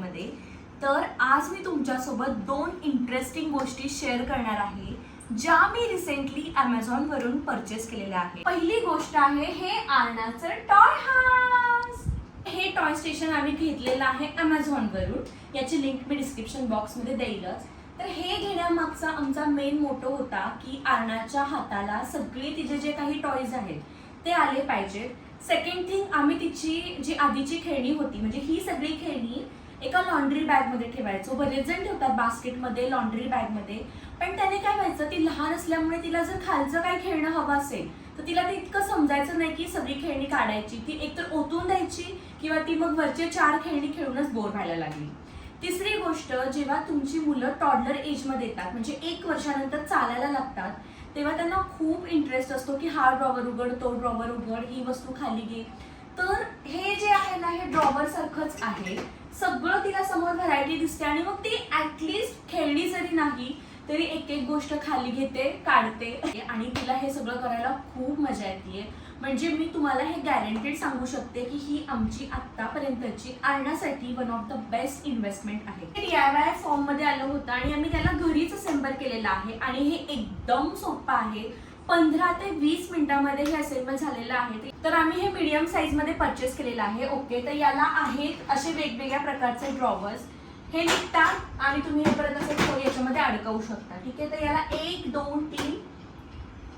व्हिडिओमध्ये। तर आज मी तुमच्यासोबत दोन इंटरेस्टिंग गोष्टी शेअर करणार आहे ज्या मी रिसेंटली Amazon वरून परचेस केलेल्या आहे। पहिली गोष्ट आहे हे आरणाचं टॉय हाऊस। हे टॉय स्टेशन आम्ही घेतलेलं आहे Amazon वरून, याची लिंक मी डिस्क्रिप्शन बॉक्स मध्ये देईलच। तर हे घेण्यामागचा आमचा मेन मोटो होता की आरणाच्या हाताला सगळे तिचे जे काही टॉयज आहेत ते आले पाहिजेत। सेकंड थिंग, आम्ही तिची जी आधीची खेळणी होती म्हणजे ही सगळी खेळणी एका लॉन्ड्री बॅग मध्ये ठेवायचो। बरेच जण ठेवतात बास्केट मध्ये, लॉन्ड्री बॅग मध्ये, पण त्याने काय व्हायचं, ती लहान असल्यामुळे तिला जर खालचं काही खेळणं हवं असेल तर तिला ते इतकं समजायचं नाही की सगळी खेळणी काढायची, ती एकतर ओतून द्यायची किंवा ती मग वरचे 4 खेळणी खेळूनच बोर व्हायला लागली। तिसरी गोष्ट, जेव्हा तुमची मुलं टॉडलर एज मध्ये येतात म्हणजे 1 वर्षानंतर चालायला लागतात, तेव्हा त्यांना खूप इंटरेस्ट असतो की हा ड्रॉवर उघड, तो ड्रॉवर उघड, ही वस्तू खाली घे। तर हे जे आहे ना, हे ड्रॉवर सारखंच आहे, सगळं तिला समोर व्हरायटी दिसते आणि मग ती ऍटलिस्ट खेळणी जरी नाही तरी एक एक गोष्ट खाली घेते, काढते आणि तिला हे सगळं करायला खूप मजा येते। म्हणजे मी तुम्हाला हे गॅरंटेड सांगू शकते की ही आमची आतापर्यंतची आरणासाठी one of the best investment आहे। DIY फॉर्म मध्ये आलं होतं आणि आम्ही त्याला घरीच असेंबल केलेलं आहे आणि हे एकदम सोपं आहे। 15 ते 20 मिनिटांमध्ये हे असेंबल झालेलं आहे। तर आम्ही हे मीडियम साईज मध्ये परचेस केलेलं आहे। ओके, तर याला आहेत असे वेगवेगळ्या प्रकारचे ड्रॉवर्स, हे निघतात आणि तुम्ही हे परत असं याच्यामध्ये अडकवू शकता। ठीक आहे, तर याला 1 2 3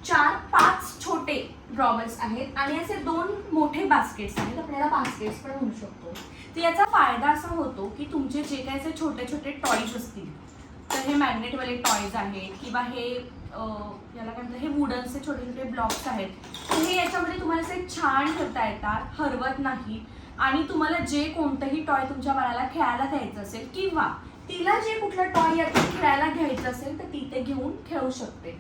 4 5 छोटे ड्रॉवर्स आहेत आणि असे 2 मोठे बास्केट्स आहेत, आपल्याला बास्केट्स पण म्हणू शकतो। तर याचा फायदा असा होतो की तुमचे जे काही असे छोटे छोटे टॉयज असतील, तर हे मॅग्नेटवाले टॉयज आहेत किंवा हे याला काय म्हणतात, हे वुडनचे छोटे छोटे ब्लॉक्स आहेत, तर हे याच्यामध्ये तुम्हाला असे छान ठेवता येतात, हरवत नाही। आणि तुम्हाला जे कोणतंही टॉय तुमच्या बाळाला खेळायला द्यायचं असेल किंवा तिला जे कुठलं टॉय यातून खेळायला घ्यायचं असेल तर ती ते घेऊन खेळू शकते।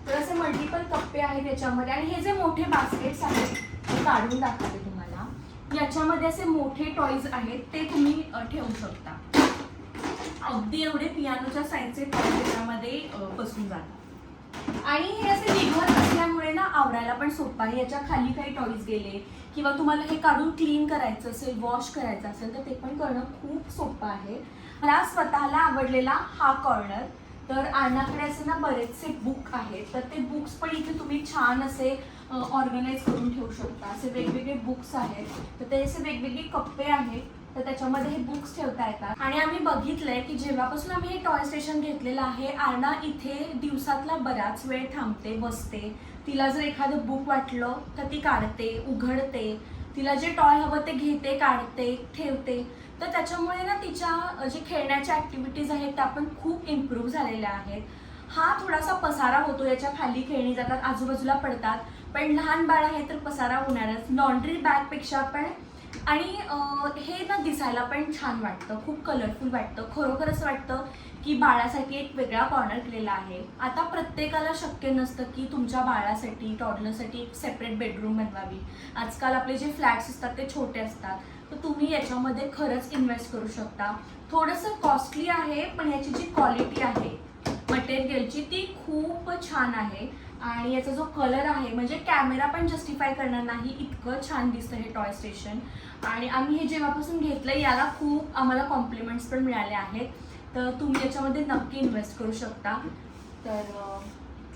तर असे मल्टिपल कप्पे आहेत याच्यामध्ये आणि हे जे मोठे बास्केट्स आहेत ते काढून दाखवते तुम्हाला। याच्यामध्ये असे मोठे टॉयज आहेत ते तुम्ही ठेवू शकता, अगदी एवढे पियानोच्या साईजचे टॉय त्याच्यामध्ये बसून जातात आणि हे असे निघत असल्यामुळे ना आवरायला पण सोपं आहे। याच्या खाली काही टॉयज गेले किंवा तुम्हाला हे काढून क्लीन करायचं असेल, वॉश करायचं असेल तर ते पण करणं खूप सोपं आहे। मला स्वतःला आवडलेला हा कॉर्नर, तर आरणाकडे असे ना बरेचसे बुक आहेत, तर ते बुक्स पण इथे तुम्ही छान असे ऑर्गनाइज करून ठेवू शकता। असे वेगवेगळे बुक्स आहेत, तर ते असे वेगवेगळे कप्पे आहेत, तर त्याच्यामध्ये हे बुक्स ठेवता येतात। आणि आम्ही बघितलंय की जेव्हापासून आम्ही हे टॉय स्टेशन घेतलेलं आहे, आरना इथे दिवसातला बराच वेळ थांबते, बसते। तिला जर एखादं बुक वाटलं तर ती काढते, उघडते, तिला जे टॉय हवं ते घेते, काढते, ठेवते। तर त्याच्यामुळे ना तिच्या जे खेळण्याच्या ऍक्टिव्हिटीज आहेत त्या पण खूप इम्प्रूव्ह झालेल्या आहेत। हा थोडासा पसारा होतो, याच्या खाली खेळणी जातात, आजूबाजूला पडतात, पण लहान बाळ आहे तर पसारा होणारच, लॉन्ड्री बॅग पेक्षा पण। आणि हे ना दिसायला पण छान वाटतं, खूप कलरफुल वाटतं, खरोखर असं वाटतं की बाळासाठी एक वेगळा कॉर्नर केलेला आहे। आता प्रत्येकाला शक्य नसतं की तुमच्या बाळासाठी, टॉडलरसाठी एक सेपरेट बेडरूम बनवावी। आजकाल आपले जे फ्लॅट्स असतात ते छोटे असतात, तर तुम्ही याच्यामध्ये खरंच इन्व्हेस्ट करू शकता। थोडंसं कॉस्टली आहे पण याची जी क्वालिटी आहे मटेरियलची ती खूप छान आहे आणि याचा जो कलर आहे म्हणजे कॅमेरा पण जस्टिफाय करणार नाही, इतकं छान दिसतं हे टॉय स्टेशन। आणि आम्ही हे जेव्हापासून घेतलं याला खूप आम्हाला कॉम्प्लिमेंट्स पण मिळाले आहेत, तर तुम्ही याच्यामध्ये नक्की इन्व्हेस्ट करू शकता। तर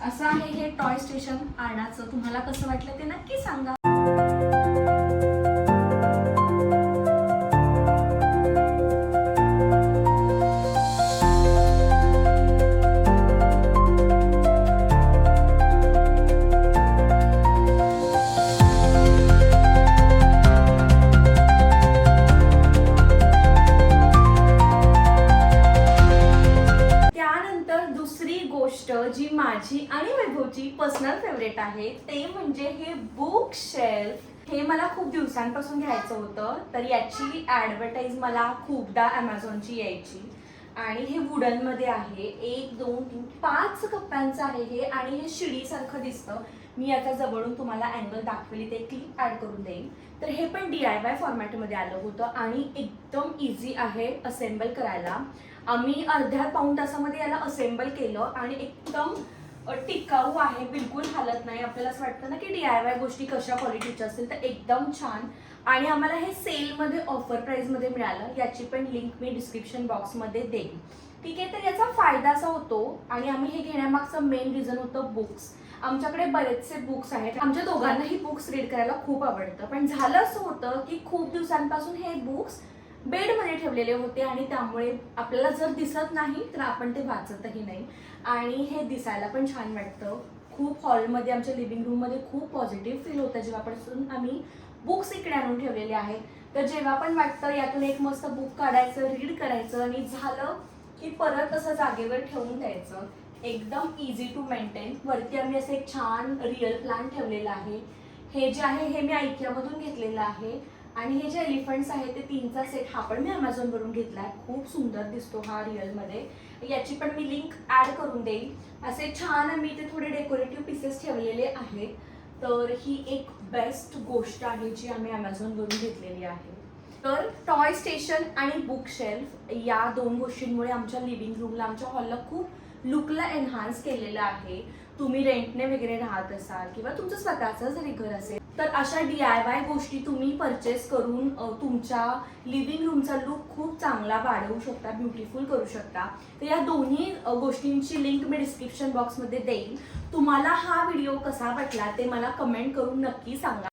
असं आहे हे टॉय स्टेशन आरणाचं। तुम्हाला कसं वाटलं ते नक्की सांगा। जी माझी आणि वैभवची पर्सनल फेवरेट आहे ते म्हणजे हे बुक शेल्फ। हे मला खूप दिवसांपासून घ्यायचं होतं, तर याची ॲडव्हर्टाईज मला खूपदा Amazonची यायची आणि हे वुडन मध्ये आहे। 1 2 3 5 कप्प्यांचं आहे हे आणि हे शिडीसारखं दिसतं। मी आता जवळून तुम्हाला अँगल दाखवली, ते क्लिप ॲड करून देईन। तर हे पण DIY फॉर्मॅटमध्ये आलं होतं आणि एकदम इझी आहे असेंबल करायला। आम्ही अर्ध्या पाऊण तासामध्ये याला असेंबल केलं आणि एकदम टिकाऊ आहे, बिलकुल हालत नाही. आपल्याला असं वाटतं ना की DIY गोष्टी कशा क्वालिटीच्या असतील, तर एकदम छान. आणि आम्हाला हे सेलमध्ये ऑफर प्राईसमध्ये मिळालं. याची पण लिंक मी डिस्क्रिप्शन बॉक्समध्ये देईन. ठीक आहे, तर याचा फायदा असा होतो आणि आम्ही हे घेण्यामागचं मेन रिझन होतं बुक्स. आमच्याकडे बरेचसे बुक्स आहेत. आमच्या दोघांनाही बुक्स रीड करायला खूप आवडतं. पण झालं असं होतं की खूप दिवसांपासून हे बुक्स बेडमध्ये ठेवलेले होते आणि त्यामुळे आपल्याला जर दिसत नाही तर आपण ते वाचतही नाही. आणि हे दिसायला पण छान वाटतं. खूप हॉलमध्ये, आमच्या लिव्हिंग रूममध्ये खूप पॉझिटिव्ह फील होतं जेव्हापासून आम्ही बुक्स इकडे आणून ठेवलेले आहेत. तर जेव्हा पण वाटतं यातून एक मस्त बुक काढायचं, रीड करायचं आणि झालं की परत असं जागेवर ठेवून द्यायचं. एकदम इझी टू मेंटेन. वरती आम्ही असं एक छान रिअल प्लांट ठेवलेला आहे. हे जे आहे हे मी IKEAमधून घेतलेलं आहे. आणि हे जे एलिफंट्स आहे ते 3चा सेट हा पण मी Amazonवरून घेतला आहे. खूप सुंदर दिसतो हा रिअलमध्ये. याची पण मी लिंक ॲड करून देईन. असे छान मी ते थोडे डेकोरेटिव्ह पीसेस ठेवलेले आहेत. तर ही एक बेस्ट गोष्ट आहे जी आम्ही Amazonवरून घेतलेली आहे. तर टॉय स्टेशन आणि बुक शेल्फ या 2 गोष्टींमुळे आमच्या लिव्हिंग रूमला, आमच्या हॉलला खूप लुकला एनहान्स केलेलं आहे. तुम्ही रेंटने वगैरे राहत असाल किंवा तुमचं स्वतःचं जरी घर असेल तर अशा DIY गोष्टी तुम्ही परचेस करून तुमच्या लिव्हिंग रूमचा लुक खूप चांगला वाढवू शकता, ब्युटिफुल करू शकता. तर या दोन्ही गोष्टींची लिंक मी डिस्क्रिप्शन बॉक्समध्ये देईन. तुम्हाला हा व्हिडिओ कसा वाटला ते मला कमेंट करून नक्की सांगा.